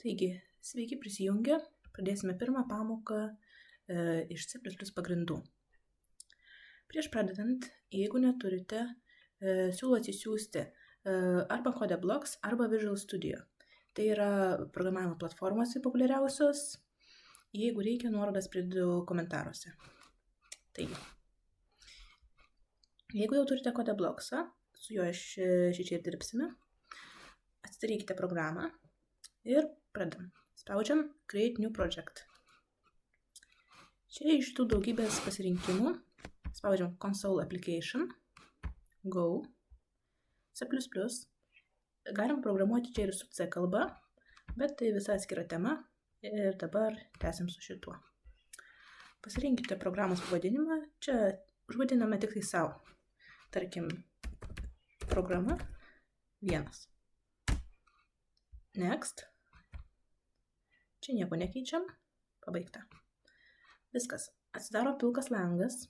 Taigi, sveiki prisijungę, pradėsime pirmą pamoką iš C++ pagrindų. Prieš pradedant, jeigu neturite, siūlau atsisiųsti arba CodeBlocks, arba Visual Studio. Tai yra programavimo platformos populiariausios, jeigu reikia, nuorodas pridedu komentaruose. Taigi, jeigu jau turite CodeBlocksą, su juo šičia ir dirbsime, atsidarykite programą ir pradedam. Spaudžiam Create New Project. Čia iš tų daugybės pasirinkimų spaudžiam Console Application, Go, C++. Galim programuoti čia ir su C kalba, bet tai visa atskira tema ir dabar tęsim su šituo. Pasirinkite programos pavadinimą, čia užvadiname tik tai savo. Tarkim, programa 1. Next. Čia nieko nekeičiam, pabaigta. Viskas, atsidaro pilkas langas,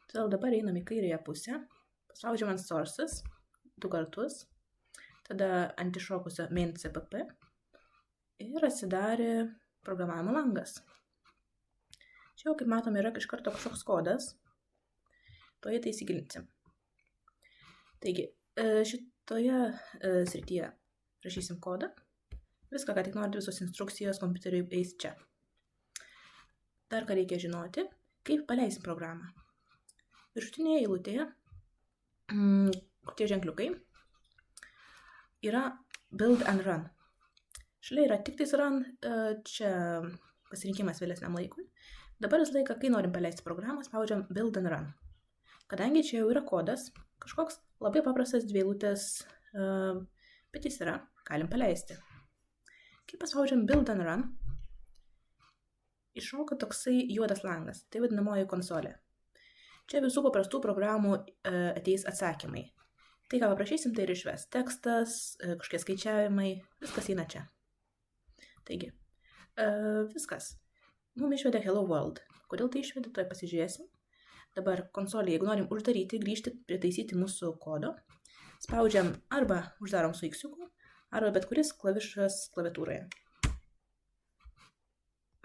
todėl dabar einam į kairėje pusę, paspaudžiam ant Sources 2 kartus, tada ant iššokusio main cpp ir atsidarė programavimo langas. Čia jau, kaip matom, yra iš karto kažkoks kodas, toje tai įsigilinsim. Taigi, šitoje srityje rašysim kodą. Viską, ką tik norite, visos instrukcijos kompiuteriui eis čia. Dar ką reikia žinoti, kaip paleisim programą. Viršutinėje eilutėje, tie ženkliukai, yra build and run. Šalia yra tik tais run, čia pasirinkimas vėlesniam laikui. Dabar visą laiką, kai norim paleisti programą, spaudžiam build and run. Kadangi čia jau yra kodas, kažkoks labai paprastas dviejlutės, bet jis yra, galim paleisti. Kai paspaudžiam build and run, iššoka toksai juodas langas, tai vadinamoji konsolė. Čia visų paprastų programų ateis atsakymai. Tai, ką paprašysim, tai ir išves tekstas, kažkokie skaičiavimai, viskas eina čia. Taigi, viskas. Mums išvedė Hello World. Kodėl tai išvedė, to pasižiūrėsim. Dabar konsolį, jeigu norim uždaryti, grįžti, pritaisyti mūsų kodo, spaudžiam arba uždarom su X-iuku, arba bet kuris klavišas klaviatūroje.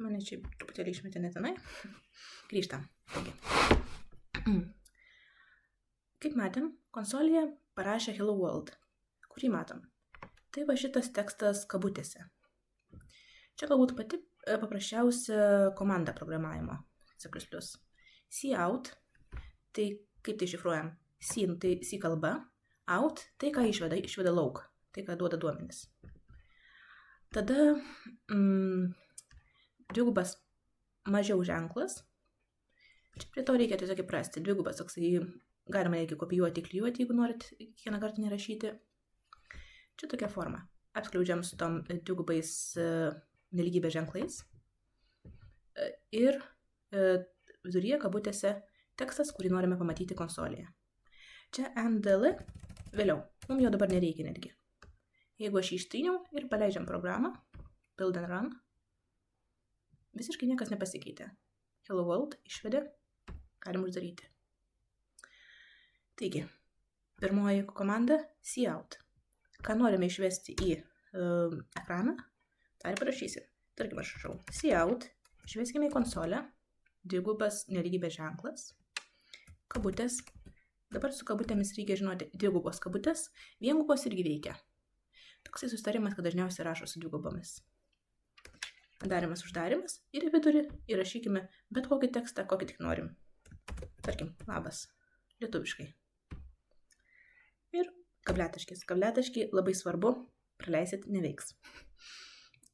Mane čia truputėlį išmetė netenai. Grįžtam. Taigi. Kaip matėm, konsolėje parašė Hello World. Kurį matom? Tai va šitas tekstas kabutėse. Čia galbūt pati paprasčiausia komanda programavimo C++. Cout, tai kaip tai šifruojam? Sin, tai C kalba. Out, tai ką išveda lauk. Tai, ką duoda duomenis. Tada dvigubas mažiau ženklas. Čia prie to reikia tiesiog įprasti. Dvigubas toksai, galima netgi kopijuoti, klijuoti, jeigu norit kiekvieną kartą nerašyti. Čia tokia forma. Apskliaudžiam su tom dvigubais nelygybės ženklais. Ir viduryje kabutėse tekstas, kurį norime pamatyti konsolėje. Čia NDL vėliau. Mums jo dabar nereikia netgi. Jeigu aš ištryniau ir paleidžiam programą, build and run, visiškai niekas nepasikeitė. Hello World išvedė, galim uždaryti. Taigi, pirmoji komanda cout. Ką norime išvesti į ekraną, tą ir parašysim. Tarkim, aš rašau cout, išveskime į konsolę, dvigubas nelygybės ženklas, kabutės. Dabar su kabutėmis reikia žinoti dvigubos kabutės, viengubos irgi veikia. Toksai susitarimas, kad dažniausiai rašo su dvigubomis. Darimas, uždarimas ir į vidurį įrašykime bet kokį tekstą, kokį tik norim. Tarkim, labas, lietuviškai. Ir kabliataškis. Kabliataškį labai svarbu, praleisit, neveiks.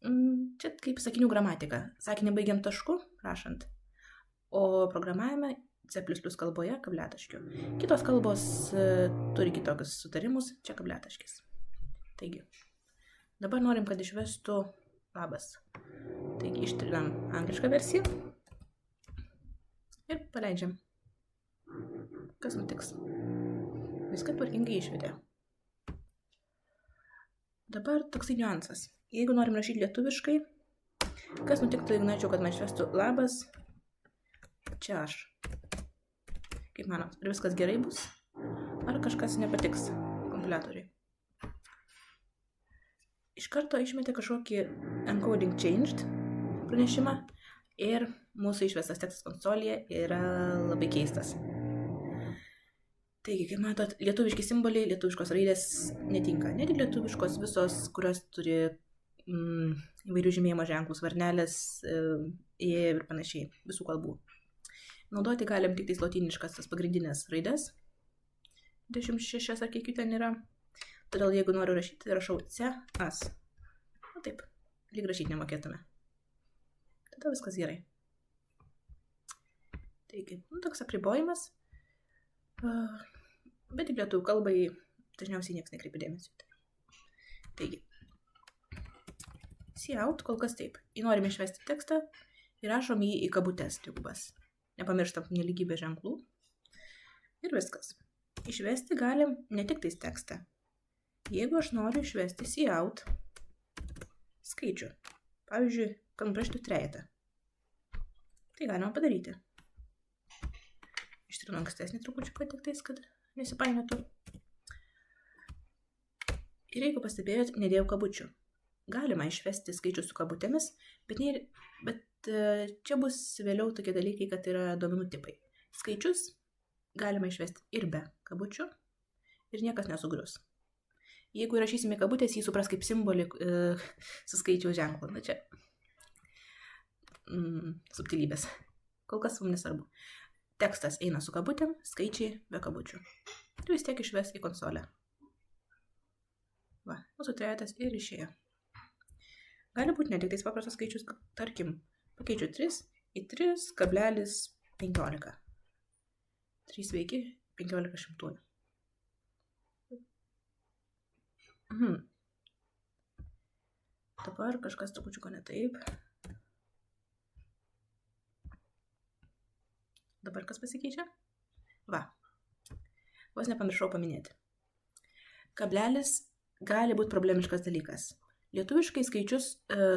Čia kaip sakinių gramatika. Sakinį baigiam tašku, rašant. O programavime C++ kalboje kabliataškių. Kitos kalbos turi kitokius sutarimus, čia kabliataškis. Taigi, dabar norim, kad išvestų labas. Taigi, ištrinam anglišką versiją ir paleidžiam. Kas nutiks? Viską tvarkingai išvedė. Dabar toksai niuansas. Jeigu norim rašyti lietuviškai, kas nutiktų, jeigu norėčiau, kad man išvestų labas, čia aš. Kaip manot, ar viskas gerai bus? Ar kažkas nepatiks kompiliatoriui? iš karto išmetė kažkokį encoding changed pranešimą ir mūsų išvestas tekstas konsolėje yra labai keistas. Taigi, kaip matot, lietuviški simboliai, lietuviškos raidės netinka. Ne tik lietuviškos, visos, kurios turi įvairių žymėjimo ženklus, varnelės ir panašiai, visų kalbų. Naudoti galim tik tais lotyniškas tas pagrindinės raidės. 26 ar kiek jų ten yra. Todėl jeigu noriu rašyti, rašau C, as. Na taip, lyg rašyti nemokėtume. Tada viskas gerai. Taigi, toks apribojimas. Bet tik lietuvių kalbai dažniausiai niekas nekreipia dėmesio. Taigi, cout kol kas taip. Jei norime išvesti tekstą, įrašom jį į kabutes dvigubas. Nepamirštam nelygybės ženklų. Ir viskas. Išvesti galim ne tik tais tekstą. Jeigu aš noriu išvesti cout skaičių, pavyzdžiui, kad parašytų trejetą, tai galima padaryti. Ištrinu ankstesnį trupučiuką tik tais, kad nesipainiotų. Ir jeigu pastebėjot, nedėjau kabučių. Galima išvesti skaičius su kabutėmis, bet čia bus vėliau tokie dalykai, kad yra duomenų tipai. Skaičius galima išvesti ir be kabučių ir niekas nesugrius. Jeigu įrašysime kabutės, jį supras kaip simbolį su skaičiaus ženklu. Na čia subtilybės. Kol kas mums nesvarbu. Tekstas eina su kabutėm, skaičiai be kabučių. Ir vis tiek išves į konsolę. Va, mūsų trejetas ir išėjo. Gali būti ne tik tais paprastas skaičius, tarkim, pakeičiu 3 į 3,15. 3 sveiki, 15 šimtųjų. Dabar kažkas trupučiuko ne taip. Dabar kas pasikeičia? Va. Vos nepamiršau paminėti. Kablelis gali būti problemiškas dalykas. Lietuviškai skaičius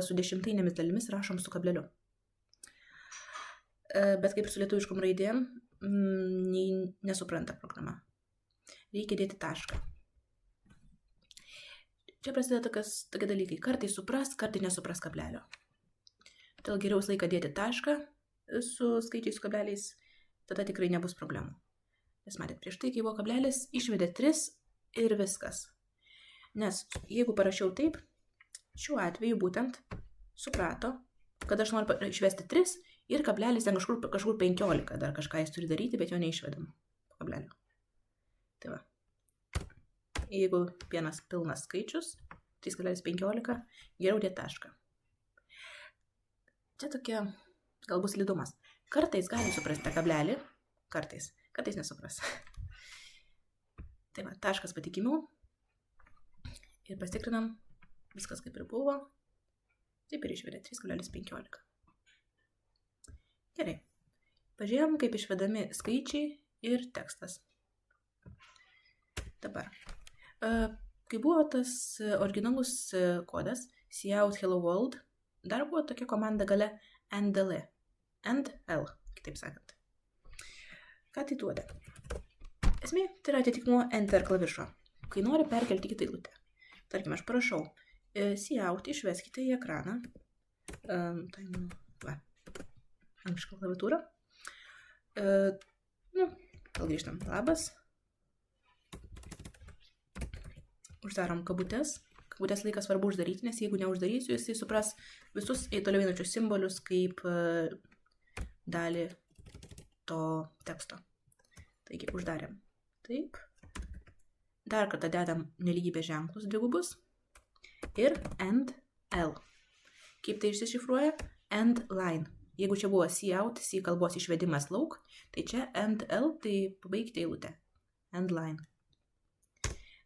su dešimtainėmis dalimis rašom su kableliu. Bet kaip ir su lietuviškom raidėm, nesupranta programa. Reikia dėti tašką. Čia prasideda tokie dalykai. Kartais supras, kartais nesupras kablelio. Todėl geriau visą laiką dėti tašką su skaičiais su kableliais. Tada tikrai nebus problemų. Nes matėt, prieš tai, kai buvo kablelis, išvedė 3 ir viskas. Nes jeigu parašiau taip, šiuo atveju būtent suprato, kad aš noriu išvesti 3 ir kablelis ten kažkur 15, dar kažką jis turi daryti, bet jo neišvedam po kablelio. Tai va. Jeigu vienas pilnas skaičius, 3,15, geriau dėti tašką. Čia tokia galbūt slidumas. Kartais gali suprasti tą kablelį, kartais nesupras. Tai va, taškas patikimiau. Ir pasitikrinam, viskas kaip ir buvo. Taip ir išvedė 3,15. Gerai. Pažiūrėjom, kaip išvedami skaičiai ir tekstas. Dabar. Kai buvo tas originalus kodas, cout hello world, dar buvo tokia komanda gale ndl. L, kitaip sakant. Ką tai duoda? Esmė, tai yra atitikmuo enter klavišo, kai nori perkelti kitą eilutę. Tarkim, aš parašau, cout išveskite į ekraną. Anglišką klaviatūrą. Gal grįžtam. Labas. Uždarom kabutės. Kabutės laikas svarbu uždaryti, nes jeigu neuždarysiu, jisai supras visus toliau einančius simbolius kaip dalį to teksto. Taigi, uždarėm. Taip. Dar kartą dedam nelygybės ženklus dvigubus. Ir end L. Kaip tai išsišifruoja? End line. Jeigu čia buvo cout, C kalbos išvedimas lauk, tai čia end L, tai pabaigti eilutę. End line.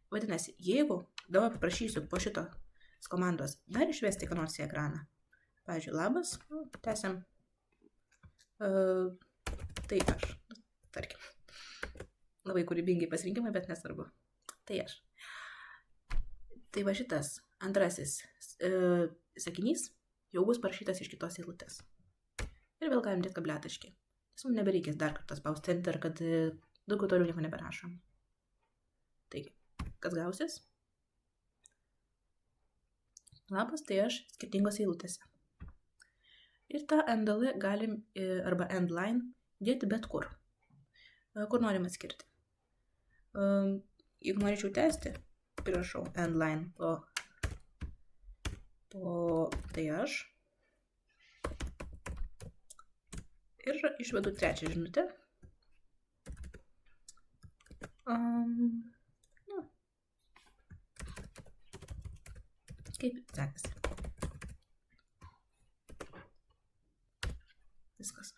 Vadinasi, jeigu dabar paprašysiu po šitos komandos dar išvesti ką nors į ekraną. Pavyzdžiui, labas, tęsiam. Tai aš, tarkim. Labai kūrybingai pasirinkimai, bet nesvarbu. Tai aš. Tai va šitas antrasis sakinys jau bus parašytas iš kitos eilutės. Ir vėl galim dėti kabliataškį. Nes mums nebereikės dar kartą spausti enter, kad daugiau toliau nieko neberašom. Taigi, kas gausis? Lapas tai aš skirtingos eilutėse. Ir tą NDL galim, arba endline, dėti bet kur norim atskirti. Jeigu norėčiau tęsti, prirašau endline po tai aš ir išvedu trečią žinutę. Kaip sekasi. Viskas.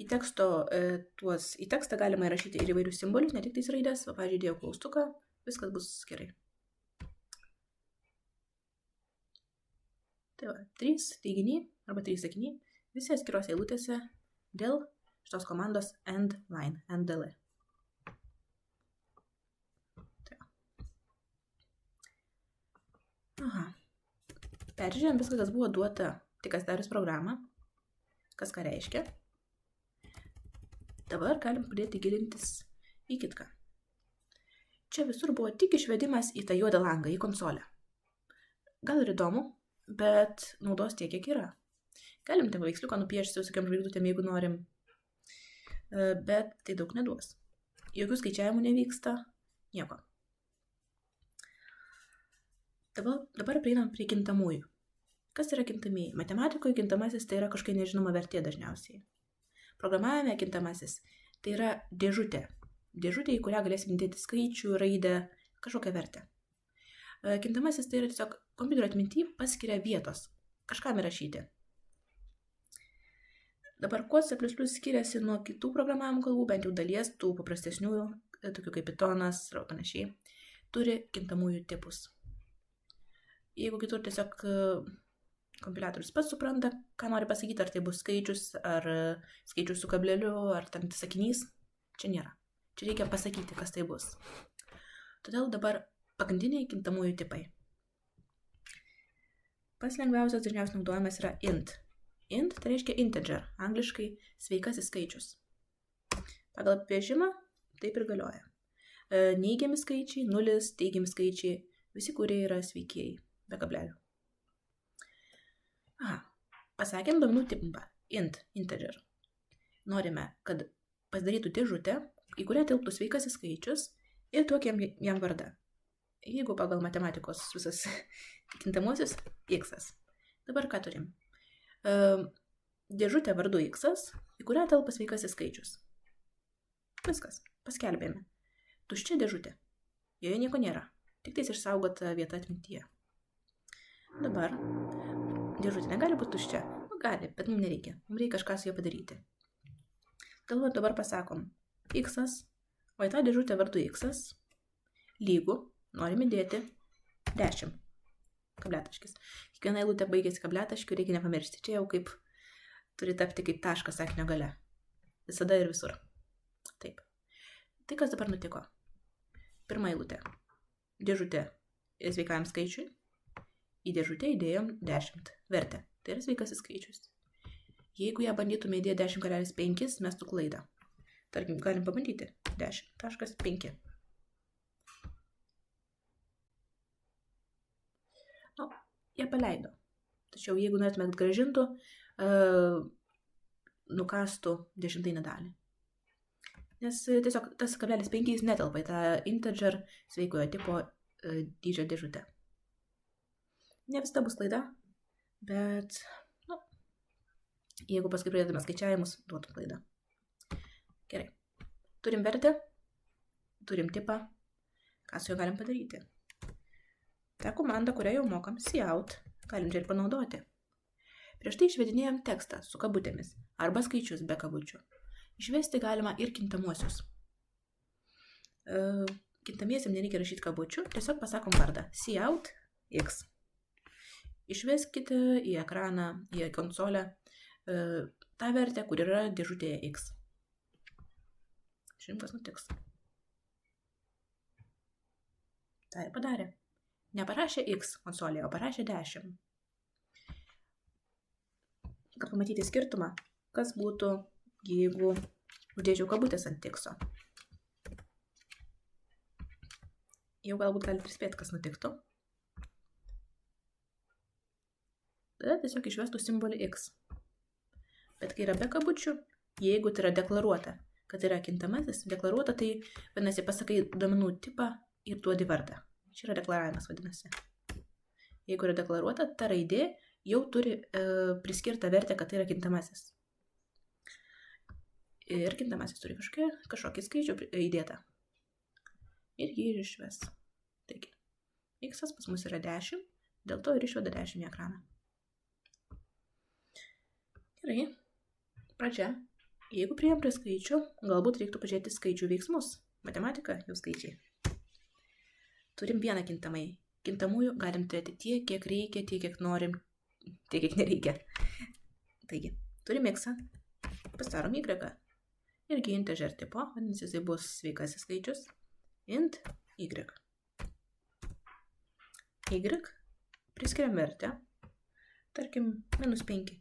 Į tekstą galima įrašyti ir įvairius simbolius, ne tik tais raidės, pavyzdžiui, dėjau klaustuką, viskas bus gerai. Tai va, 3 teiginiai arba 3 sakiniai, visi atskiros eilutėse dėl šitos komandos endline, ndl. Peržiūrėjom viską, kas buvo duota tik atidarius programą, kas ką reiškia. Dabar galim pradėti gilintis į kitką. Čia visur buvo tik išvedimas į tą juodą langą, į konsolę. Gal ir įdomu, bet naudos tiek, kiek yra. Galim ten paveiksliuką nupiešti su visokiam žvaigždutėm, jeigu norim, bet tai daug neduos. Jokių skaičiavimų nevyksta, nieko. Dabar prieinam prie kintamųjų. Kas yra kintamieji? Matematikoje kintamasis tai yra kažkokia nežinoma vertė dažniausiai. Programavime kintamasis tai yra dėžutė. Dėžutė, į kurią galėsim dėti skaičių, raidę, kažkokią vertę. Kintamasis tai yra tiesiog kompiuterio atminty paskiria vietos kažkam įrašyti. Dabar kuo C++ skiriasi nuo kitų programavimo kalbų, bent jau dalies tų paprastesnių, tokių kaip Pythonas ar panašiai, turi kintamųjų tipus. Jeigu kitur tiesiog kompiliatorius pats supranta, ką nori pasakyti, ar tai bus skaičius, ar skaičius su kableliu, ar tam sakinys, čia nėra. Čia reikia pasakyti, kas tai bus. Todėl dabar pagrindiniai kintamųjų tipai. Pats lengviausias dažniausiai naudojamas yra int. Int tai reiškia integer, angliškai sveikasis skaičius. Pagal apibrėžimą taip ir galioja. Neigiami skaičiai, nulis, teigiami skaičiai, visi, kurie yra sveikieji, be kablelių. Pasakėm duomenų tipą, int, integer. Norime, kad pasidarytų dėžutę, į kurią tilptų sveikasis skaičius ir duokim jam vardą. Jeigu pagal matematikos visas kintamosios, x. Dabar ką turim? Dėžutė vardu x, į kurią telpa sveikasis skaičius. Viskas, paskelbėme. Tuščia dėžutė. Joje nieko nėra, tik tais išsaugota vieta atmintyje. Dabar dėžutė negali būti tuščia. Gali, bet mums nereikia. Mums reikia kažką su jo padaryti. Dabar pasakom x, o į tą dėžutę vardu x lygų norime dėti 10. Kabliataškis. Kiekviena eilutė baigėsi kabliataškiu, reikia nepamiršti. Čia jau kaip turi tapti kaip taškas sakinio gale. Visada ir visur. Taip. Tai kas dabar nutiko? Pirma eilutė. Dėžutė sveikajam skaičiui. Į dėžutę įdėjom 10 vertę. Tai yra sveikasis skaičius. Jeigu ją bandytume įdėti 10,5, mestų klaidą. Tarkim, galim pabandyti. 10,5. Jie paleido. Tačiau jeigu norėtume grąžintų, nukastų 10 dalį. Nes tiesiog tas 0,5 netelpa į tą integer sveikojo tipo dydžio dėžutę. Ne visada bus klaida, bet jeigu paskui pradėtume skaičiavimus, duotų klaidą. Gerai. Turim vertę, turim tipą, ką su juo galim padaryti. Ta komanda, kurią jau mokam, cout, galim čia ir panaudoti. Prieš tai išvedinėjom tekstą su kabutėmis arba skaičius be kabučių. Išvesti galima ir kintamuosius. Kintamiesiam nereikia rašyti kabučių, tiesiog pasakom vardą cout x. Išveskite į ekraną, į konsolę tą vertę, kur yra dėžutėje x. Žiūrim, kas nutiks. Tai ir padarė. Neparašė x konsolėje, o parašė 10. Kad pamatyti skirtumą, kas būtų, jeigu uždėčiau kabutės ant tikso. Jau galbūt galite prispėti, kas nutiktų. tada tiesiog išvestų simbolį x. Bet kai yra be kabučių, jeigu tai yra deklaruota, kad yra kintamasis, deklaruota, tai vadinasi pasakai duomenų tipą ir duodi vardą. Čia yra deklaravimas vadinasi. Jeigu yra deklaruota, ta raidė jau turi priskirtą vertę, kad tai yra kintamasis. Ir kintamasis turi kažkokį skaičių įdėtą. Ir jį ir išves. Taigi, x pas mus yra 10, dėl to ir išveda 10 į ekraną. Gerai. Pradžia. Jeigu priėjom prie skaičių, galbūt reiktų pažiūrėti skaičių veiksmus. Matematika, jau skaičiai. Turim vieną kintamąjį. Kintamųjų galim turėti tiek, kiek reikia, tiek, kiek norim, tiek, kiek nereikia. Taigi, turim x, pasidarom y. Irgi integer tipo, vadinasi, jisai bus sveikasis skaičius. Int y. Y priskiriam vertę, tarkim, -5.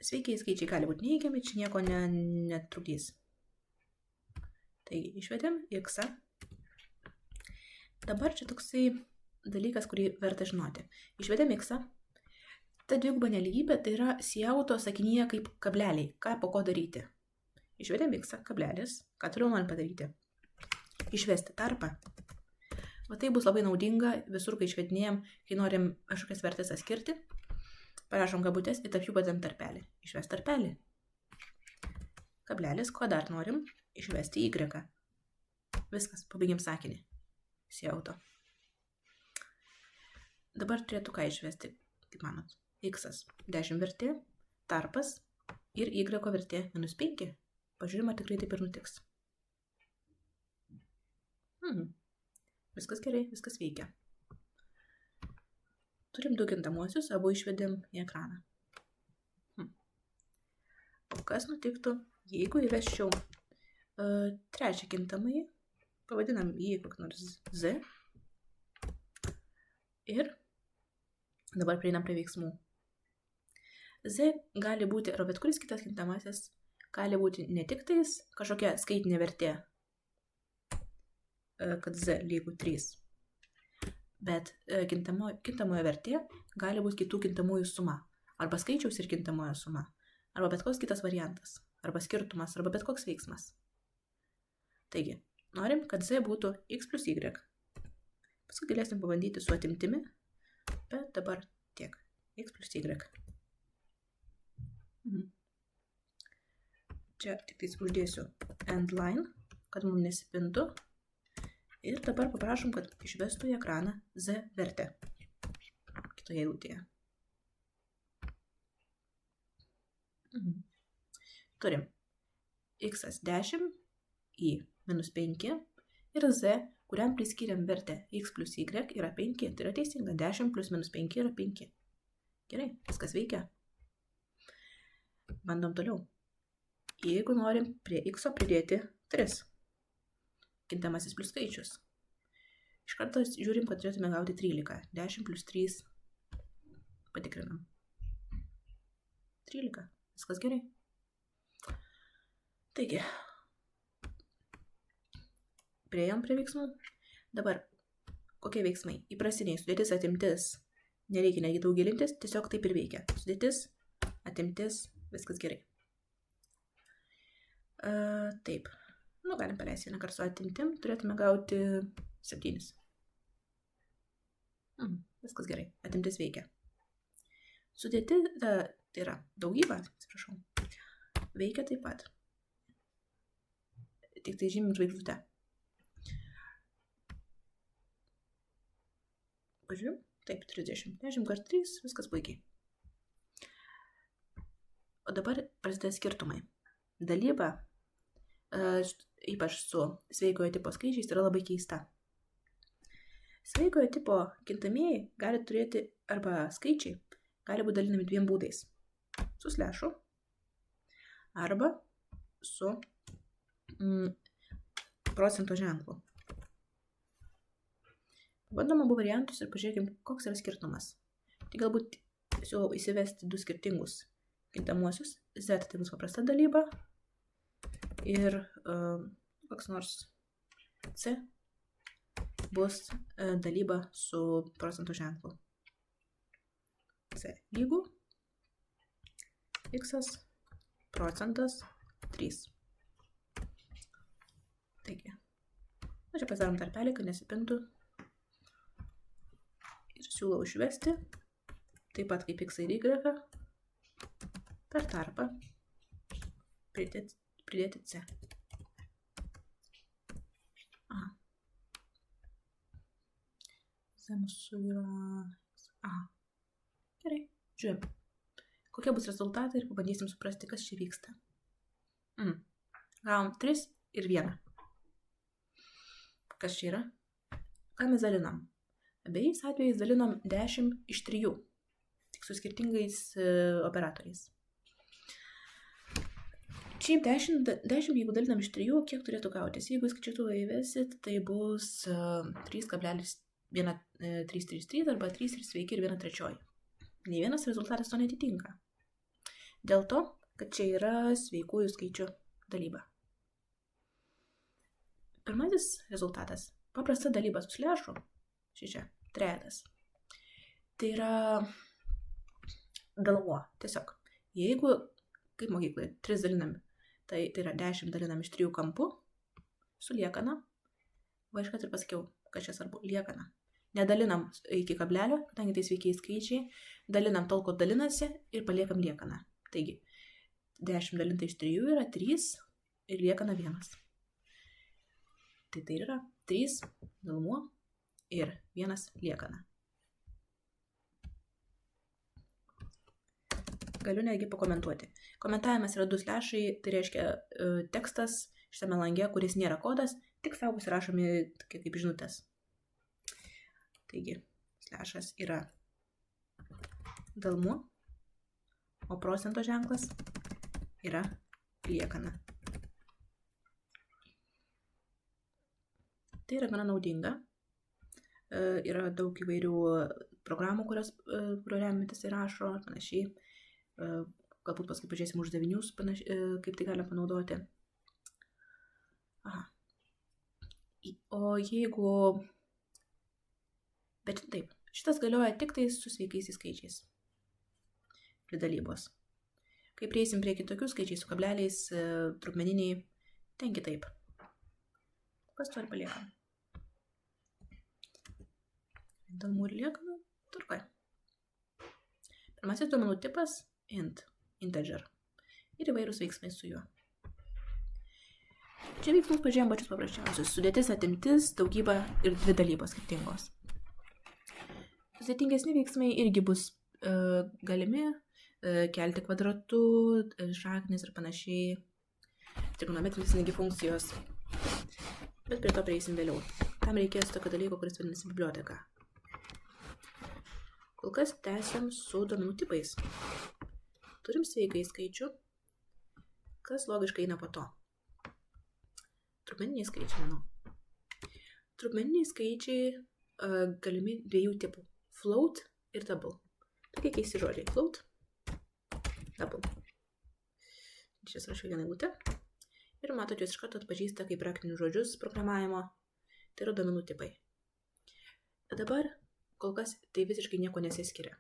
Sveikiai skaičiai gali būti neįgiami, čia nieko netrukdys. Taigi, išvedėm x. Dabar čia toksai dalykas, kurį verta žinoti. Išvedėm x. Ta dviguba nelygybė tai yra siauto sakinyje kaip kableliai. Ką po ko daryti? Išvedėm x, kablelis. Ką toliau norim padaryti? Išvesti tarpą. Va tai bus labai naudinga visur, kai išvedinėjom, kai norim kažkokias vertės atskirti. Parašom kabutės ir tarp jų padedam tarpelį. Išvest tarpelį. Kablelis, ko dar norim? Išvesti y. Viskas, pabaigim sakinį. Siauto. Dabar turėtų ką išvesti, kaip manot? X 10 vertė, tarpas ir y vertė -5. Pažiūrėjom, ar tikrai taip ir nutiks. Viskas gerai, viskas veikia. Turim du kintamuosius, abu išvedėm į ekraną. O kas nutiktų, jeigu įvesčiau trečią kintamąjį, pavadinam jį kokį nors z ir dabar prieinam prie veiksmų. Z gali būti, ar bet kuris kitas kintamasis, gali būti ne tik tais kažkokia skaitinė vertė, kad z lygu 3, bet kintamojo vertė gali būti kitų kintamųjų suma, arba skaičiaus ir kintamojo suma, arba bet koks kitas variantas, arba skirtumas, arba bet koks veiksmas. Taigi, norim, kad z būtų x plus y. Paskui galėsim pabandyti su atimtimi, bet dabar tiek. X plus y. Čia tik tais uždėsiu end line, kad mums nesipintų. Ir dabar paprašom, kad išvestų į ekraną z vertę kitoje eilutėje. Turim x 10, y -5 ir z, kuriam priskiriam vertę x plus y yra 5. Tai yra teisinga. 10 plus -5 yra 5. Gerai, viskas veikia. Bandom toliau. Jeigu norim prie x pridėti 3. Kintamasis plus skaičius. Iš karto žiūrim, kad turėtume gauti 13. 10 plus 3. Patikrinam. 13. Viskas gerai. Taigi, priėjom prie veiksmų. Dabar, kokie veiksmai? Įprastiniai, sudėtis, atimtis. Nereikia netgi daug gilintis, tiesiog taip ir veikia. Sudėtis, atimtis, viskas gerai. Taip. Galim paleisti vieną kartą su atimtim, turėtume gauti 7. Viskas gerai, atimtis veikia. Sudėti, tai yra daugybė, atsiprašau, veikia taip pat. Tik tai žymim žvaigždutę. Pažiūrėjom, taip, 30. 10 kart 3, viskas puikiai. O dabar prasideda skirtumai. Dalyba, ypač su sveikojo tipo skaičiais, yra labai keista. Sveikojo tipo kintamieji gali turėti, arba skaičiai, gali būti dalinami dviem būdais. Su slešu, arba su procento ženklu. Bandom abu variantus ir pažiūrėkim, koks yra skirtumas. Tai galbūt siūlau įsivesti du skirtingus kintamuosius. Z tai bus paprasta dalyba ir koks nors C bus dalyba su procentų ženklu. C lygų x procentas 3. Taigi, čia pasidarom tarpelį, kad nesipintų. Ir siūlau išvesti, taip pat kaip x ir y, per tarpą pridėti c. Aha. Z mūsų yra... Aha. Gerai, žiūrėjom. Kokie bus rezultatai ir pabandysim suprasti, kas čia vyksta. Gavom 3 ir 1. Kas čia yra? Ką mes dalinam? Abiejais atvejais dalinom 10 iš 3. Tik su skirtingais operatoriais. Šiaip 10 jeigu dalinam iš 3, kiek turėtų gautis? Jeigu skaičiuotuvą įvesit, tai bus 3,133 arba 3 ir sveiki ir 1/3. Nei vienas rezultatas to netitinka. Dėl to, kad čia yra sveikųjų skaičių dalyba. Pirmasis rezultatas. Paprasta dalyba su slešu. Čia, trejetas. Tai yra dalmuo. Tiesiog. Jeigu, kaip mokykloje, 3 dalinam, tai yra 10 dalinam iš 3 kampų, su liekana. Va, iškart ir pasakiau, kad čia svarbu, liekana. Nedalinam iki kablelio, kadangi tai sveikiai skaičiai, dalinam tol, kol dalinasi ir paliekam liekaną. Taigi, 10 dalinta iš 3 yra 3 ir liekana 1. Tai yra 3 dalmuo ir 1 liekana. Galiu netgi pakomentuoti. Komentavimas yra 2 slešai, tai reiškia tekstas šitame lange, kuris nėra kodas, tik savo pasirašomi kaip žinutės. Taigi, slešas yra dalmuo, o procento ženklas yra liekana. Tai yra gana naudinga. Yra daug įvairių programų, kurios remiantis įrašo, panašiai. Galbūt paskui pažiūrėsim uždavinius, kaip tai galima panaudoti. Aha. O jeigu... Bet taip, šitas galioja tik tai su sveikaisiais skaičiais. Prie dalybos. Kai prieisim prie kitokių skaičiais su kableliais, trupmeniniai, ten kitaip. Kas to ir paliekam? Dalmų ir liekana, tvarkoj. Pirmasis duomenų tipas int, integer. Ir įvairūs veiksmai su juo. Čia veiksmus pažiūrėjom pačius paprasčiausius. Sudėtis, atimtis, daugybą ir 2 dalybos skirtingos. Sudėtingesni veiksmai irgi bus galimi, kelti kvadratu, šaknis ir panašiai, trigonometrinės negi funkcijos. Bet prie to prieisim vėliau. Tam reikės tokio dalyko, kuris vadinasi biblioteka. Kol kas tęsiam su duomenų tipais. Turim sveikai skaičių, kas logiškai eina po to. Trupmeniniai skaičiai, manau. Trupmeniniai skaičiai galimi 2 tipų. Float ir double. Tokie keisti žodžiai. Float, double. Čia rašiau vieną eilutę. Ir matote, jūs iš karto atpažįsta kaip praktinius žodžius programavimo. Tai yra duomenų tipai. Dabar kol kas tai visiškai nieko nesiskiria.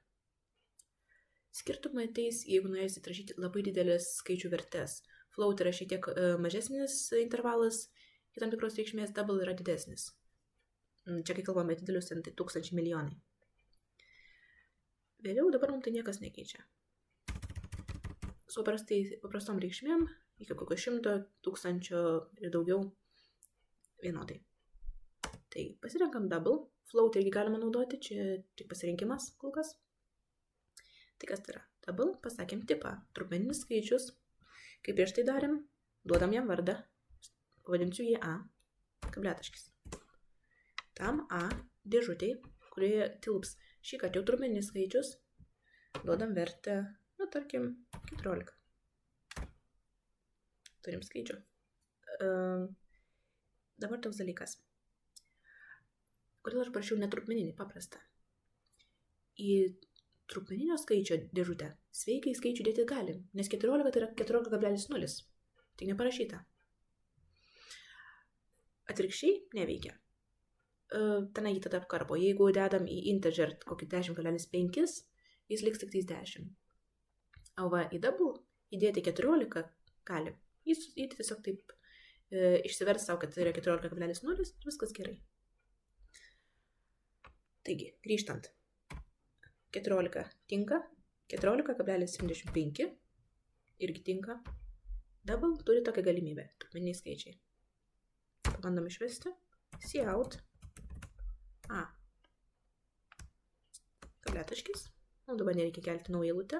Skirtumai ateis, jeigu norėsit rašyti labai didelės skaičių vertes. Float yra šiek tiek mažesnis intervalas, kitam tikros reikšmės, double yra didesnis. Čia kai kalbame didelius, tai tūkstančiai milijonai. Vėliau dabar mums tai niekas nekeičia. Su paprastom reikšmėm, iki kokio 100, 1000 ir daugiau vienodai. Tai pasirenkam double. Float irgi galima naudoti, čia tik pasirinkimas kol kas. Tai kas tai yra? Double, pasakėm tipą, trupmeninis skaičius. Kaip prieš tai darėm, duodam jam vardą, pavadinsiu jį A, kabletaškis. Tam A dėžutei, kurioje tilps šį kartą jau trupmeninis skaičius, duodam vertę, tarkim, 14. Turim skaičių. Dabar toks dalykas. Kodėl aš parašiau netrupmeninį, paprastą? Į trupmeninio skaičio dėžutę sveikai skaičių dėti galim, nes 14 tai yra 14,0. Tai neparašyta. Atvirkščiai neveikia. Tenai jį tada apkarpo. Jeigu dedam į integer kokį 10,5, jis liks tik 10. O va į double įdėti 14 galim. Jis tiesiog taip išsivers savo, kad tai yra 14,0 ir viskas gerai. Taigi, grįžtant. 14 tinka, 14,75 irgi tinka. Double turi tokią galimybę, trupmeniai skaičiai. Pabandom išvesti. Cout A. Kabletaškis. Dabar nereikia kelti naują eilutę.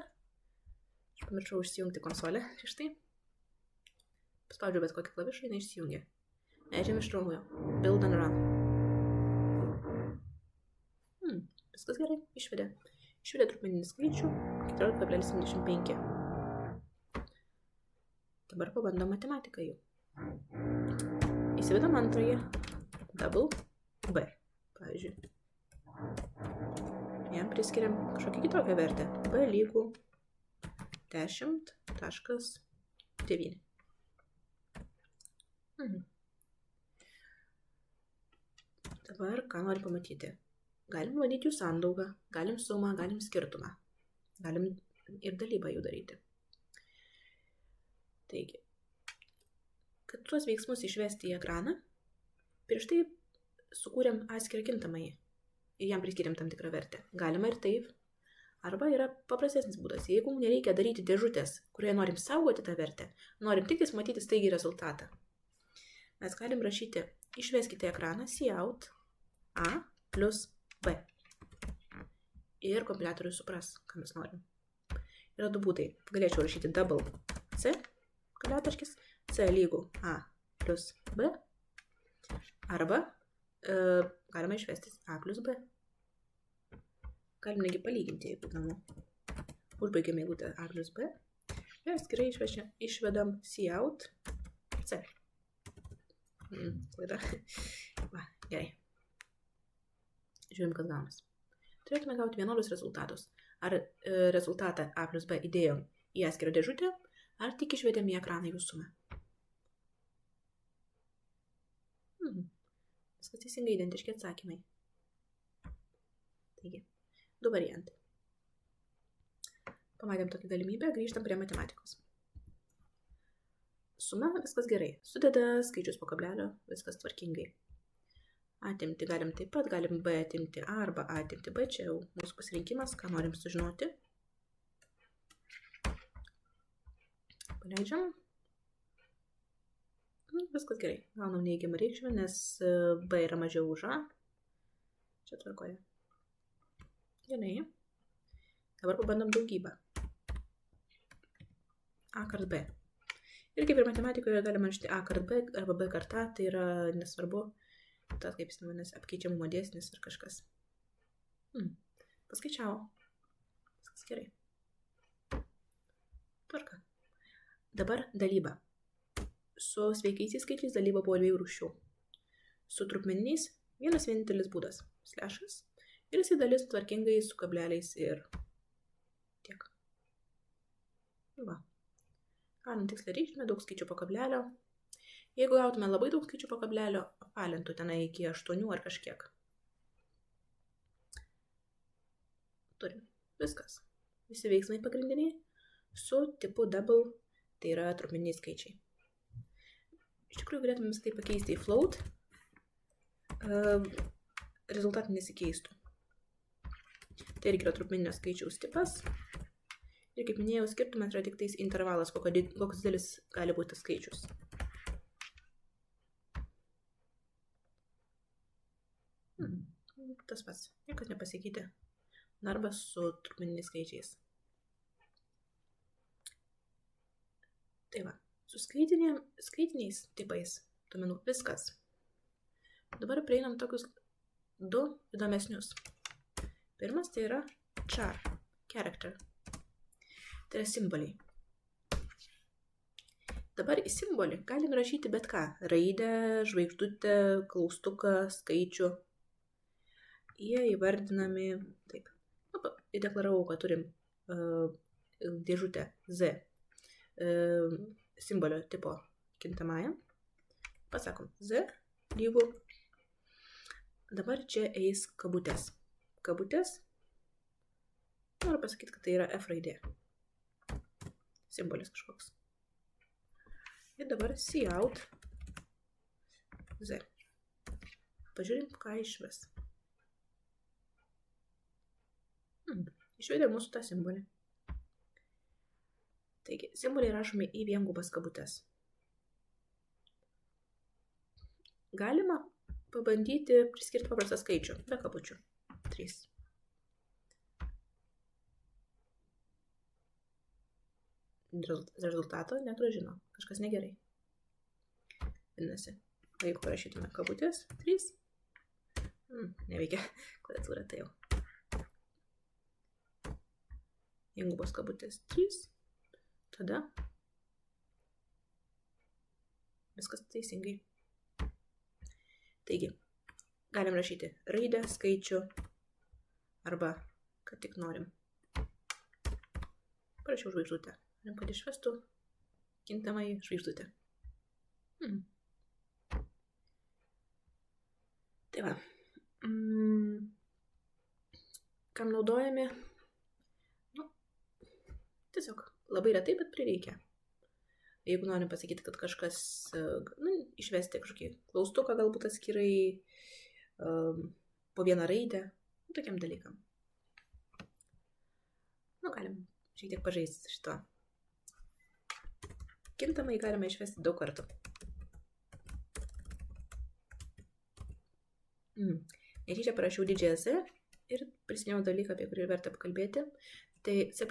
Aš pamiršau išsijungti konsolę prieš tai. Paspaudžiu bet kokį klavišą, jinai išsijungia. Leidžiam iš naujo. Build and run. Viskas gerai, išvedė. Išvedė trupmeninį skaičių 14,75. Dabar pabandom matematiką jau. Įsivedam antrąjį. Double B. Pavyzdžiui. Jam priskiriam kažkokią kitokią vertę. B lygų 10,9. Dabar ką noriu pamatyti. Galim vadyti jų sandaugą, galim sumą, galim skirtumą. Galim ir dalybą jų daryti. Taigi, kad tuos veiksmus išvesti į ekraną, prieš tai sukūrėm atskirą kintamąjį ir jam priskiriam tam tikrą vertę. Galima ir taip. Arba yra paprastesnis būdas. Jeigu nereikia daryti dėžutės, kurioje norim saugoti tą vertę, norim tik matyti staigiai rezultatą. Mes galim rašyti, išveskite ekraną Cout A plus B. Ir kompiuliatorius supras, ką mes norim. Yra du būdai. Galėčiau rašyti double C, kabletaškis, C lygų A plus B. Arba galima išvesti A plus B. Galim negi palyginti, jeigu įdomu. Užbaigiam eilutę A plus B. Ir atskirai išvedam Cout C. Klaida. Va, gerai. Žiūrim, kas gaunas. Turėtume gauti vienodus rezultatus. Ar rezultatą A plus B įdėjom į atskirą dėžutę, ar tik išvedėm į ekraną jų sumą. Viskas teisingai, identiški atsakymai. Taigi, du variantai. Pamatėm tokią galimybę, grįžtam prie matematikos. Suma, viskas gerai. Sudeda skaičius po kablelio, viskas tvarkingai. Atimti galim taip pat, galim B atimti A arba A atimti B, čia jau mūsų pasirinkimas, ką norim sužinoti. Paleidžiam. Viskas gerai. Gaunam neįgiamą reikšmę, nes B yra mažiau už A. Čia tvarkoja. Gerai. Dabar pabandom daugybą. A kart B. Ir kaip ir matematikoje galima rašyti A kart B arba B kart A, tai yra nesvarbu. Tas kaip jis vadinasi, apkeičiamumo dėsnis ir kažkas. Paskaičiavo. Viskas gerai. Tvarka. Dabar dalyba. Su sveikiaisiais skaičiais dalyba buvo dviejų rūšių. Su trupmeniniais vienas vienintelis būdas. Slešas. Ir jisai dalis tvarkingai su kableliais ir tiek. Va. Galim tiksliai reikšmę, daug skaičių po kablelio. Jeigu gautume labai daug skaičių po kablelio, apvalintų tenai iki 8 ar kažkiek. Turim. Viskas. Visi veiksmai pagrindiniai su tipu double, tai yra trupmeniniai skaičiai. Iš tikrųjų, galėtume visą tai pakeisti į float. Rezultatai nesikeistų. Tai irgi yra trupmeninio skaičiaus tipas. Ir kaip minėjau, skirtumas yra tik tais intervalas, koks didelis gali būti skaičius. Tas pats. Niekas nepasikeitė. Darbas su trupmeniniais skaičiais. Tai va. Su skaitiniais tipais duomenų viskas. Dabar prieinam tokius du įdomesnius. Pirmas tai yra char, character. Tai yra simboliai. Dabar į simbolį galim rašyti bet ką. Raidę, žvaigždutę, klaustuką, skaičių. Jie įvardinami taip. Įdeklaravau, kad turim dėžutę Z simbolio tipo kintamąją. Pasakom Z lygų. Dabar čia eis kabutės. Kabutės. Noriu pasakyti, kad tai yra F raidė. simbolis kažkoks. Ir dabar cout z. Pažiūrim, ką išves. Išvedė mūsų tą simbolį. Taigi, simboliai rašomi į viengubas kabutes. Galima pabandyti priskirti paprastą skaičių, be kabučių. 3. Rezultato negrąžino. Kažkas negerai. Vadinasi, jeigu parašytume kabutės, 3. Neveikia klaviatūra, tai jau. Viengubos kabutės 3. Tada viskas teisingai. Taigi, galim rašyti raidę, skaičių arba, kad tik norim. Parašiau žvaigždutę. Norim, kad išvestų kintamai žvaigždutę. Tai va. Kam naudojami? Tiesiog labai retai, bet prireikia. Jeigu norim pasakyti, kad kažkas, išvesti kažkokį klaustuką galbūt atskirai, po vieną raidę, tokiam dalykam. Galim šiek tiek pažaisti šito. Kintamai galime išvesti daug kartų. Netyčia parašiau didžiąją Z ir prisiminiau dalyką, apie kurį verta pakalbėti. Tai C++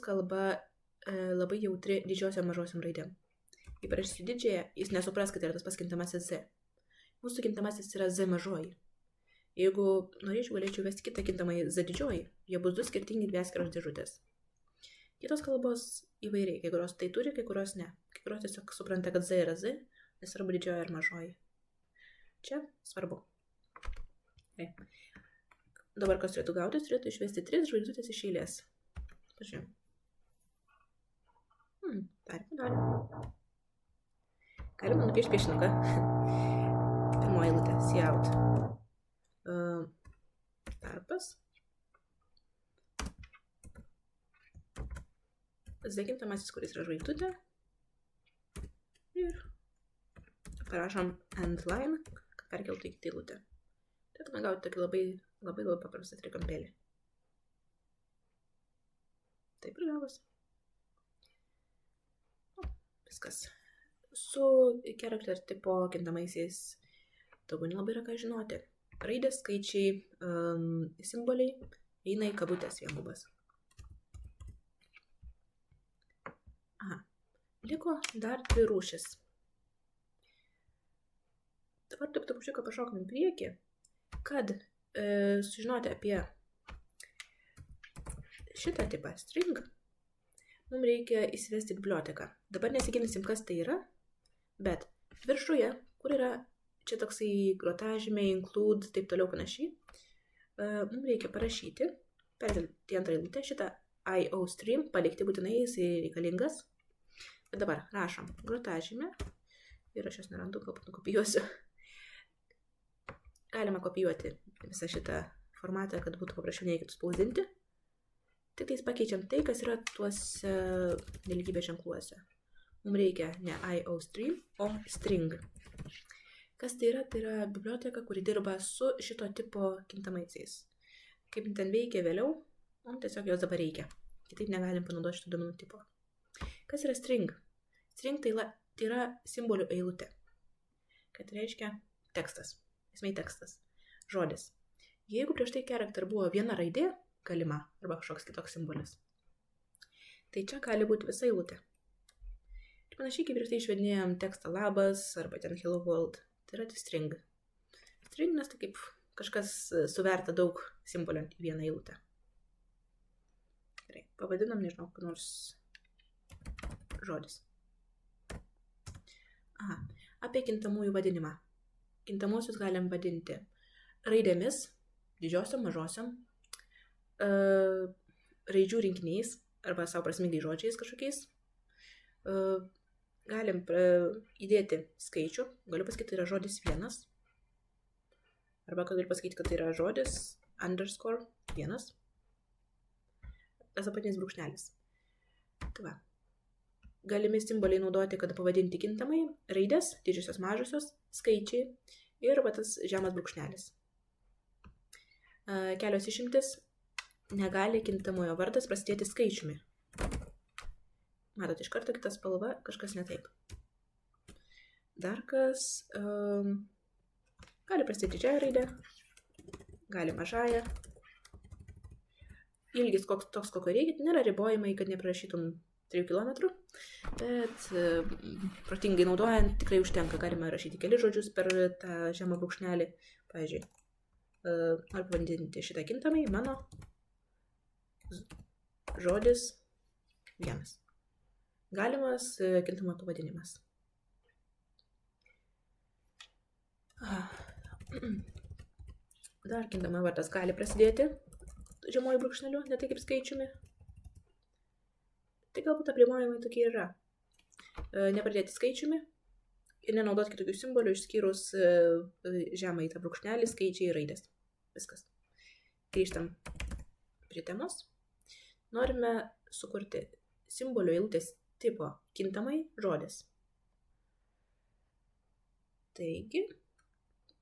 kalba labai jautri didžiosiom mažosiom raidėm. Jei parašysiu didžiąją, jis nesupras, kad yra tas pats kintamasis Z. Mūsų kintamasis yra Z mažoji. Jeigu norėčiau, galėčiau vesti kitą kintamąjį Z didžioji, jie bus 2 skirtingi 2 atskiros dėžutės. Kitos kalbos įvairiai, kai kurios tai turi, kai kurios ne. Kai kurios tiesiog supranta, kad Z yra Z, nesvarbu didžioji ar mažoji. Čia svarbu. Dabar kas turėtų gautis, turėtų išvesti 3 žvaigždutės iš eilės. Pažiūrėjom. Darėm. Galima nupiešti piešinuką. Pirmoji eilutė. Cout. Tarpas. Z kintamasis, kuris yra žvaigždutė. Ir parašom end line, kad perkeltų į kitą eilutę. Turėtume gauti tokį labai paprastą trikampėlį. Taip ir gavosi. Viskas. Su character tipo kintamaisiais daugiau nelabai yra ką žinoti. Raidės, skaičiai, simboliai eina į kabutės viengubas. Liko dar 2 rūšis. Dabar taip trupučiuką pašokom į priekį, kad sužinoti apie šitą tipą string, mums reikia įsivesti biblioteką. Dabar nesigilinsim, kas tai yra, bet viršuje, kur yra čia toksai grotažymė, include, taip toliau panašiai, mums reikia parašyti, perkelti į antrą eilutę, šitą IOStream, palikti būtinai, jisai reikalingas. Bet dabar rašom grotažymę ir aš jos nerandu, galbūt nukopijuosiu. Galima kopijuoti visą šitą formatą, kad būtų paprašiau nereikėtų spausdinti. Tik tais pakeičiam tai, kas yra tuose nelygybės ženkluose. Mums reikia ne IOStream, o string. Kas tai yra? Tai yra biblioteka, kuri dirba su šito tipo kintamaisiais. Kaip ten veikia vėliau, mums tiesiog jos dabar reikia. Kitaip negalim panaudoti šito duomenų tipo. Kas yra string? String tai yra simbolių eilutė. Kad reiškia tekstas. Esmei tekstas. Žodis. Jeigu prieš tai character buvo viena raidė, galima, arba kažkoks kitoks simbolis, tai čia gali būti visa eilutė. Ir panašiai kaip prieš tai išvedinėjom tekstą labas, arba ten hello world. Tai yra string. String, nes tai kaip kažkas suverta daug simbolių į vieną eilutę. Gerai, pavadinam, nežinau, ką nors žodis. Apie kintamųjų vadinimą. Kintamosius galim vadinti raidėmis, didžiosiom, mažosiom, raidžių rinkiniais arba savo prasmingai žodžiais kažkokiais. Galim įdėti skaičių, galiu pasakyti, tai yra žodis 1. Arba galiu pasakyti, kad tai yra žodis underscore 1. Tas apatinis brūkšnelis. Tai va. galimi simboliai naudoti, kad pavadinti kintamai, raidės, didžiosios mažosios, skaičiai ir va tas žemas brūkšnelis. Kelios išimtis, negali kintamojo vardas prasidėti skaičiumi. Matot, iš karto kita spalva, kažkas ne taip. Dar kas, gali prasidėti didžiąją raidę, gali mažąją. Ilgis toks, kokio reikia, nėra ribojimai, kad neprarašytum 3 km, bet protingai naudojant tikrai užtenka, galima rašyti keli žodžius per tą žemą brūkšnelį. Pavyzdžiui, noriu pavadinti šitą kintamai, mano žodis 1. Galimas kintamojo pavadinimas. Dar kintamojo vardas gali prasidėti žemuoju brūkšneliu, ne tai kaip skaičiumi. Tai galbūt apribojimai tokie yra. Nepradėti skaičiumi ir nenaudoti kitokių simbolių, išskyrus žemą į tą brūkšnelį, skaičiai ir raidės. Viskas. Grįžtam prie temos. Norime sukurti simbolio eilutės tipo kintamai žodis. Taigi,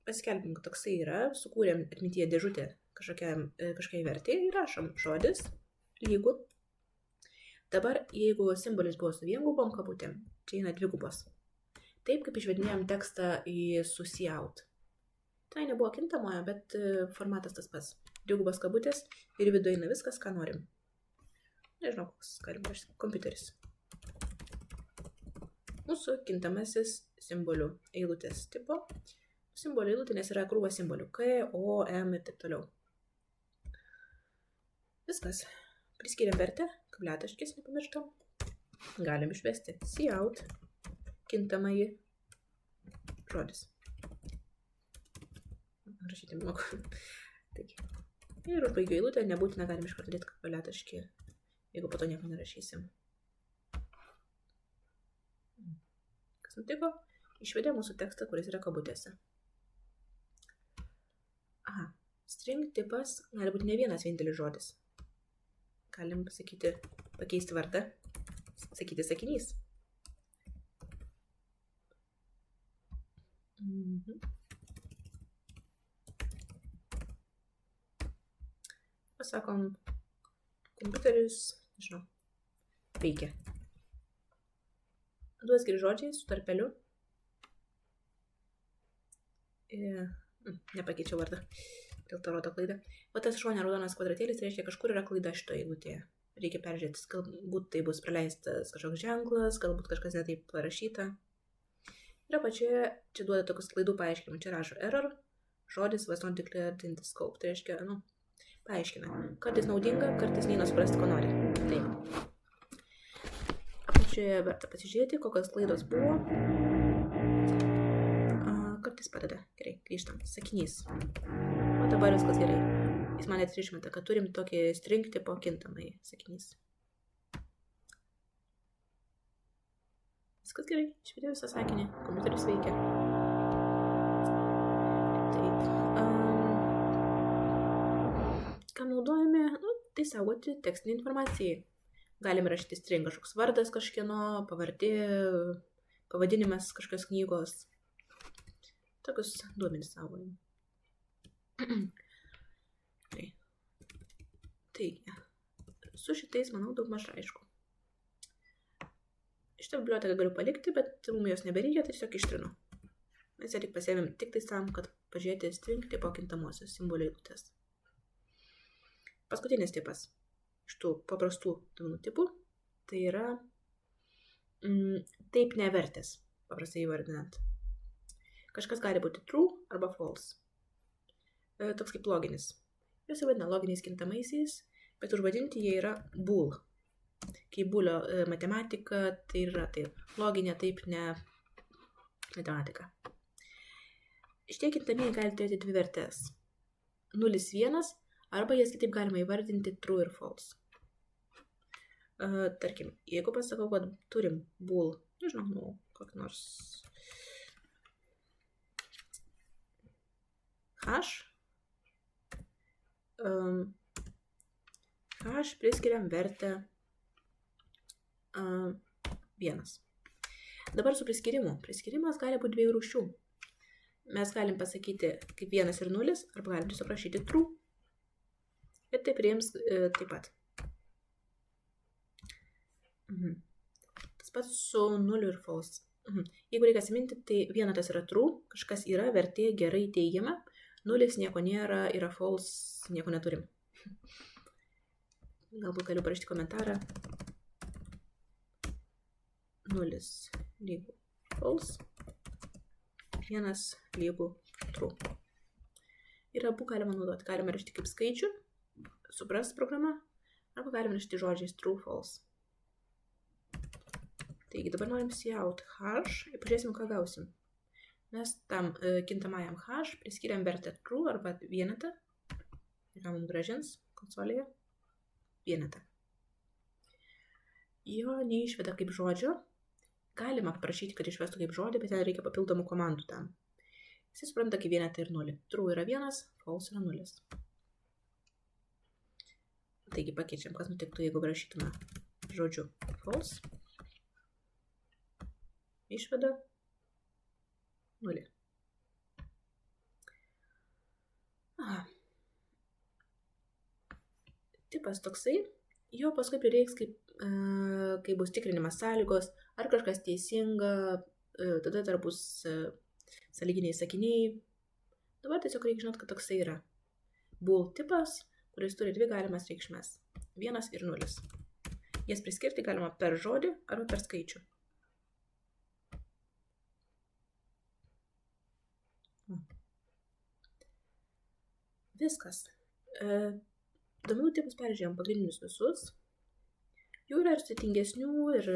paskelbim, kad toksai yra, sukūrėm atmintyje dėžutę kažkokiai vertėjai, rašom žodis lygu. Dabar, jeigu simbolis buvo su viengubom kabutėm, čia eina dvigubos. Taip, kaip išvedinėjom tekstą su cout. Tai nebuvo kintamojo, bet formatas tas pats. Dvigubos kabutės ir viduje eina viskas, ką norim. Nežinau, koks galim rašyti. Kompiuteris. Mūsų kintamasis simbolių eilutės tipo. Simbolių eilutė, nes yra krūva simbolių. K, O, M ir taip toliau. Viskas. Priskiriam vertę, kabliataškis, nepamirštam. Galim išvesti cout, kintamąjį žodis. Rašyti moku. Taigi. Ir užbaigiu eilutę, nebūtina galim iš karto dėti kabliataškį, jeigu po to nieko nerašysim. Kas nutiko? Išvedė mūsų tekstą, kuris yra kabutėse. Aha. String tipas gali būti ne vienas vienintelis žodis. Galim pasakyti, pakeisti vardą, sakyti sakinys. Pasakom, kompiuteris, nežinau, veikia. Du atskiri žodžiai su tarpeliu. Nepakeičiau vardą. Dėl to rodo klaidą. O tas šone raudonas kvadratėlis reiškia, kažkur yra klaida šitoje eilutėje. Reikia peržiūrėti, galbūt tai bus praleistas kažkoks ženklas, galbūt kažkas netaip parašyta. Ir apačioje čia duoda tokius klaidų paaiškinimų. Čia rašo error, žodis was not declared in the scope. Tai reiškia, paaiškina. Kartais naudinga, kartais neina suprasti, ko nori. Taip. Apačioje verta pasižiūrėti, kokios klaidos buvo. Kartais padeda. Gerai, grįžtam. Sakinys. O dabar viskas gerai. Jis man net išmeta, kad turim tokį string tipo kintamai sakinys. Viskas gerai. Išvedė visą sakinį. Kompiuteris veikia. Taip. Ką naudojame? Tai saugoti tekstinį informaciją. Galime rašyti string kažkoks vardas kažkieno, pavardė, pavadinimas kažkokios knygos. Tokius duomenis saugojam. Taigi, su šitais, manau, daug maž aišku. Šitą biblioteką galiu palikti, bet mums jos nebereikia, tai tiesiog ištrinu. Mes ją tik pasiėmėm tik tai tam, kad pažiūrėti string tipo kintamosios simbolių eilutės. Paskutinis tipas iš tų paprastų duomenų tipų, tai yra taip nevertės, paprastai įvardinant. Kažkas gali būti true arba false. Toks kaip loginis. Jūs vadina loginiais kintamaisiais, bet užvadinti jie yra bool. Kai boolio matematika, tai yra tai loginė, taip ne matematika. Šitie kintamieji gali turėti dvi vertės. 0, 1, arba jas kitaip galima įvardinti true ir false. Tarkim, jeigu pasakau, kad turim bool, nežinau, kokį nors hash, hash priskiriam vertę 1. Dabar su priskyrimu. Priskyrimas gali būti dviejų rūšių. Mes galim pasakyti kaip 1 ir 0, arba galim tiesiog rašyti true. Ir tai priims taip pat. Tas pats su 0 ir false. Jeigu reikia atsiminti, tai vienetas yra true, kažkas yra, vertė gerai teigiama, 0 nieko nėra, yra false, nieko neturim. Galbūt galiu parašyti komentarą. 0 lygu false, 1 lygu true. Ir abu galima naudoti. Galima rašyti kaip skaičių, supras programa, arba galima rašyti žodžiais true, false. Taigi dabar norim cout hash ir pažiūrėsim, ką gausim. Mes tam kintamajam hash priskiriam vertę true arba vienetą. Ir ką mums grąžins konsolėje? Vienetą. Jo neišveda kaip žodžio. Galima paprašyti, kad išvestų kaip žodį, bet ten reikia papildomų komandų tam. Jis supranta kaip vienetą ir 0. True yra 1, false yra 0. Taigi pakeičiam, kas nutiktų, jeigu rašytume žodžiu false. Išveda 0. Tipas toksai, jo paskui prireiks, kai bus tikrinimas sąlygos, ar kažkas teisinga, tada dar bus sąlyginiai sakiniai. Dabar tiesiog reikia žinoti, kad toksai yra. Bool tipas, kuris turi dvi galimas reikšmes. 1 ir 0. Jas priskirti galima per žodį arba per skaičių. Viskas. Duomenų tipus peržiūrėjom pagrindinius visus. Jų yra ir sudėtingesnių, ir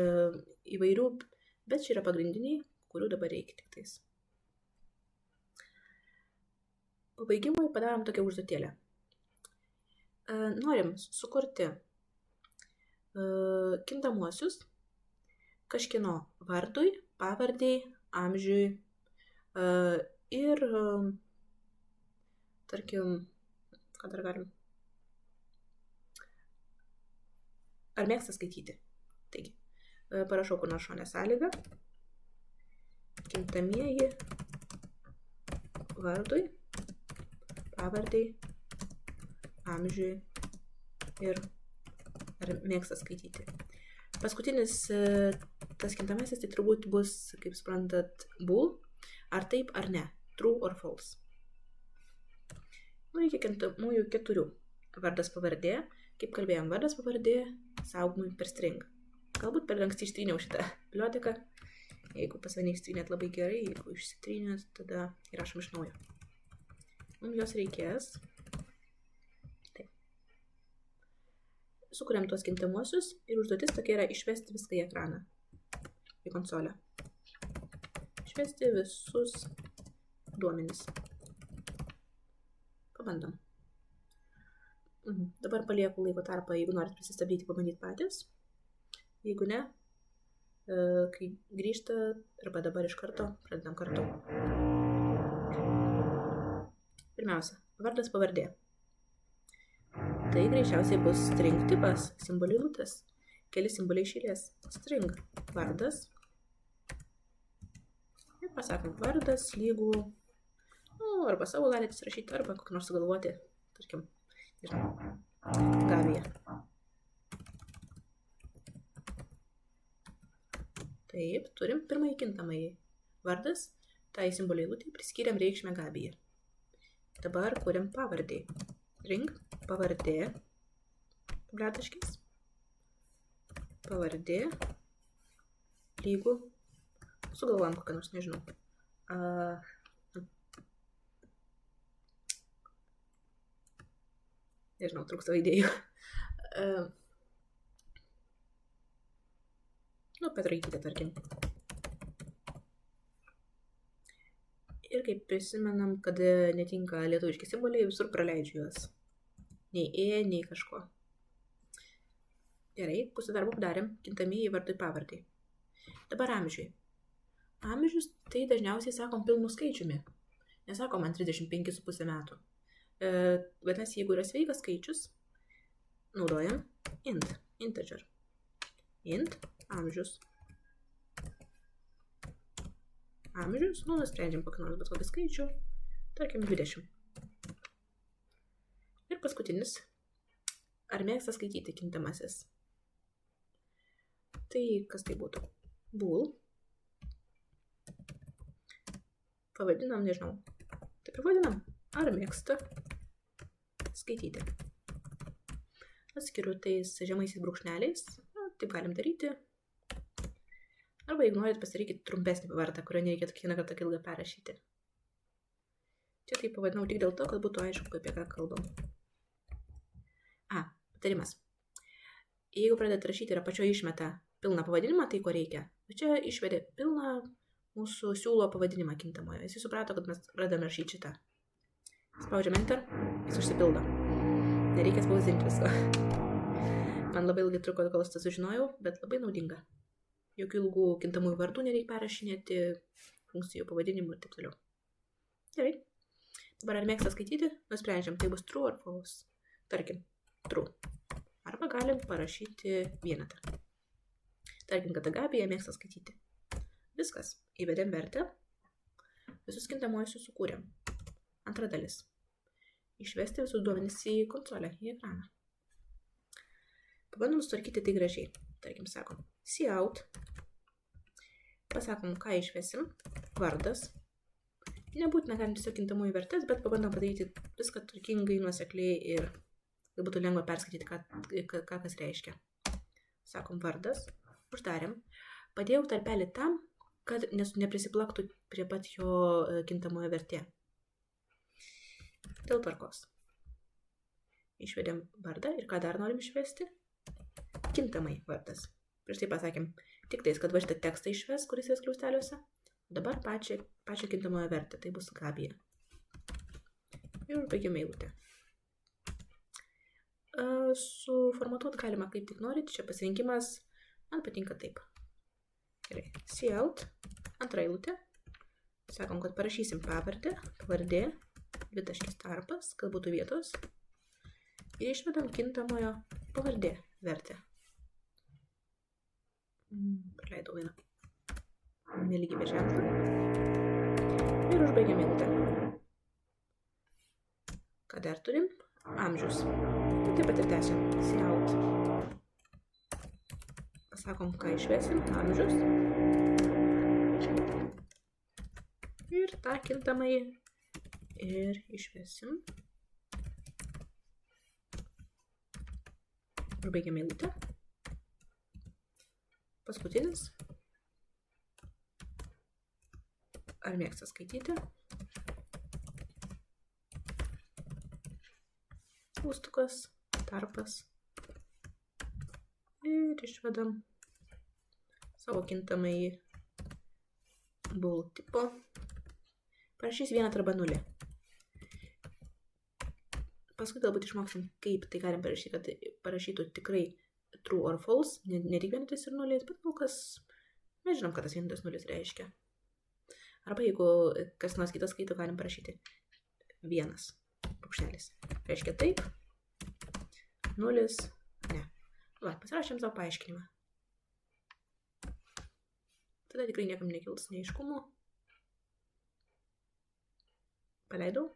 įvairių, bet čia yra pagrindiniai, kurių dabar reikia tik tais. Pabaigimui padarom tokią užduotėlę. Norim sukurti kintamuosius kažkieno vardui, pavardei, amžiui ir, tarkim, ką dar galim? Ar mėgsta skaityti? Taigi, parašau kur nors šone sąlygą. Kintamieji vardui, pavardai, amžiui ir ar mėgsta skaityti. Paskutinis tas kintamasis tai turbūt bus, kaip suprantat, bool, ar taip ar ne, true or false. Reikia kintamųjų 4. Vardas pavardė, kaip kalbėjom, vardas pavardė, saugomai per string. Galbūt per anksti ištryniau šitą biblioteką. Jeigu pas mane ištrynėt labai gerai, jeigu išsitrynėt, tada įrašom iš naujo. Mums jos reikės. Taip. Sukuriam tuos kintamuosius ir užduotis tokia yra išvesti viską į ekraną, į konsolę. Išvesti visus duomenis. Pabandom. Dabar palieku laiko tarpą, jeigu norit prisistabdyti, pabandyti patys. Jeigu ne, kai grįžta, arba dabar iš karto, pradedam kartu. Pirmiausia, vardas pavardė. Tai greičiausiai bus string tipas, simboliai eilutės, keli simboliai iš eilės. String vardas. Ir pasakom, vardas lygų, arba savo galite įsirašyti, arba kokį nors sugalvoti, tarkim, Gabija. Taip, turim pirmąjį kintamąjį. Vardas, tai simboliai eilutei priskiriam reikšmę Gabija. Dabar kuriam pavardį. String pavardė, tabletaškis, pavardė, lygų, sugalvojam kokią nors, nežinau. Nežinau, trūksta idėjų. Petraitytė, tarkim. Ir kaip prisimenam, kad netinka lietuviški simboliai, visur praleidžiu juos. Nei nei kažko. Gerai, pusę darbo padarėm, kintamieji vardai pavardai. Dabar amžiui. Amžius tai dažniausiai sakom pilnu skaičiumi. Nesakom man 35,5 metų. Vadinasi, jeigu yra sveikas skaičius, naudojam int, integer. Int, amžius. amžius, nusprendžiam kokį nors bet kokį skaičių, tarkim 20. Ir paskutinis, ar mėgsta skaityti kintamasis? Tai kas tai būtų? Bool. Pavadinam, nežinau. Taip ir vadinam, ar mėgsta skaityti. Atskiriu tais žemaisiais brūkšneliais, taip galim daryti. Arba jeigu norit, pasirykit trumpesnį vardą, kurio nereikėtų kiekvieną kartą ilgą perrašyti. Čia tai pavadinau tik dėl to, kad būtų aišku, apie ką kalbam. Patarimas. Jeigu pradėt rašyti ir apačioje išmeta pilną pavadinimą, tai ko reikia. Čia išvedė pilną mūsų siūlo pavadinimą kintamojo. Jis suprato, kad mes pradame rašyti šitą. Spaudžiam Enter, jis užsipildo. Nereikia spausdinti visko. Man labai ilgai truko, kol aš tą sužinojau, bet labai naudinga. Jokių ilgų kintamųjų vardų nereikia perrašinėti, funkcijų pavadinimų ir taip toliau. Gerai. Dabar ar mėgsta skaityti? Nusprendžiam, tai bus true ar false. Tarkim, true. Arba galim parašyti vienetą. Tarkim, kad Gabija mėgsta skaityti. Viskas. Įvedėm vertę. Visus kintamuosius sukūrėm. Antra dalis. Išvesti visus duomenis į konsolę, į ekraną. Pabandom sutvarkyti tai gražiai. Tarkim, sakom, cout. Pasakom, ką išvesim. Vardas. Nebūtina galim tiesiog kintamųjų vertės, bet pabandom padaryti viską tvarkingai, nuosekliai ir kad būtų lengva perskaityti, ką kas reiškia. Sakom, vardas. Uždarėm. Padėjau tarpelį tam, kad neprisiplaktų prie pat jo kintamojo vertė. Dėl tvarkos. Išvedėm vardą ir ką dar norim išvesti? Kintamai vardas. Prieš tai pasakėm tik tais, kad va šitą tekstą išves, kuris yra skliausteliuose. Dabar pačią kintamojo vertę. Tai bus Gabija. Ir baigiame eilutę. Suformatuot galima kaip tik norit. Čia pasirinkimas. Man patinka taip. Gerai. Cout. Antra eilutė. Sakom, kad parašysim pavardę, pavardė, dvitaškis tarpas, kad būtų vietos. Ir išvedam kintamojo pavardė vertę. Praleidau vieną nelygybę ženklą. Ir užbaigiam eilutę. Ką dar turim? Amžius. Taip pat ir tęsiam. Cout. Pasakom, ką išvesim. Amžius. Ir tą kintamai ir išvesim. Užbaigiam eilutę. Paskutinis. Ar mėgsta skaityti? Klaustukas, tarpas. Ir išvedam savo kintamai bool tipo. Parašys 1 arba 0. Paskui galbūt išmoksim, kaip tai galim parašyti, kad parašytų tikrai true or false, ne tik vienetas ir 0, bet kol kas mes žinom, kad tas vienetas 0 reiškia. Arba jeigu kas nors kitas skaito, galim parašyti 1 brūkšnelis. Reiškia taip, 0, ne. Va, pasirašėm savo paaiškinimą. Tada tikrai niekam nekils neaiškumų. Paleidau.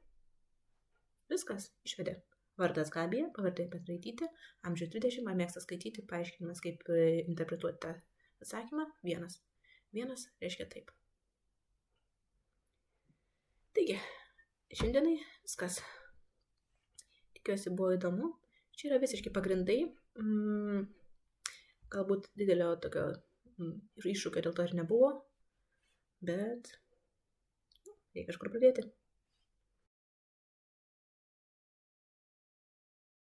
Viskas, išvedė. Vardas Gabija, pavardė Petraitytė, amžius 20, ar mėgsta skaityti, paaiškinimas, kaip interpretuoti tą atsakymą. 1. 1 reiškia taip. Taigi, šiandienai viskas. Tikiuosi buvo įdomu. Čia yra visiškai pagrindai. Galbūt didelio tokio iššūkio dėl to ir nebuvo, bet reikia kažkur pradėti.